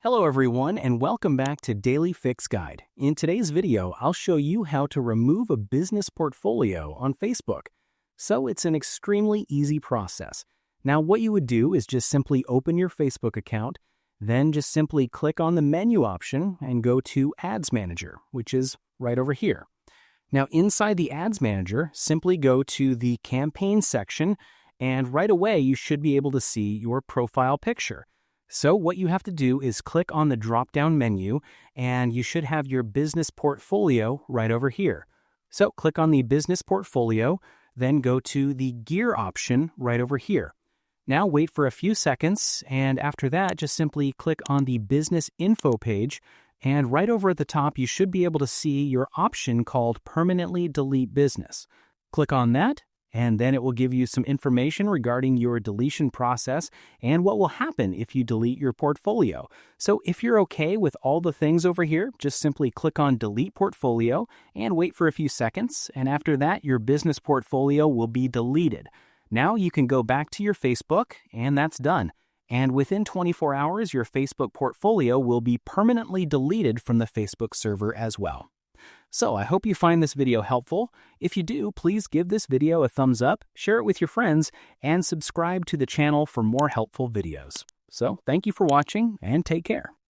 Hello everyone and welcome back to Daily Fix Guide. In today's video, I'll show you how to remove a business portfolio on Facebook. So it's an extremely easy process. Now what you would do is just simply open your Facebook account, then just simply click on the menu option and go to Ads Manager, which is right over here. Now inside the Ads Manager, simply go to the Campaign section and right away you should be able to see your profile picture. So what you have to do is click on the drop-down menu and you should have your business portfolio right over here. So click on the business portfolio, then go to the gear option right over here. Now wait for a few seconds and after that just simply click on the business info page and right over at the top you should be able to see your option called permanently delete business. Click on that. And then it will give you some information regarding your deletion process and what will happen if you delete your portfolio. So if you're okay with all the things over here, just simply click on Delete Portfolio and wait for a few seconds. And after that, your business portfolio will be deleted. Now you can go back to your Facebook and that's done. And within 24 hours, your Facebook portfolio will be permanently deleted from the Facebook server as well. So I hope you find this video helpful. If you do, please give this video a thumbs up, share it with your friends, and subscribe to the channel for more helpful videos. So thank you for watching and take care.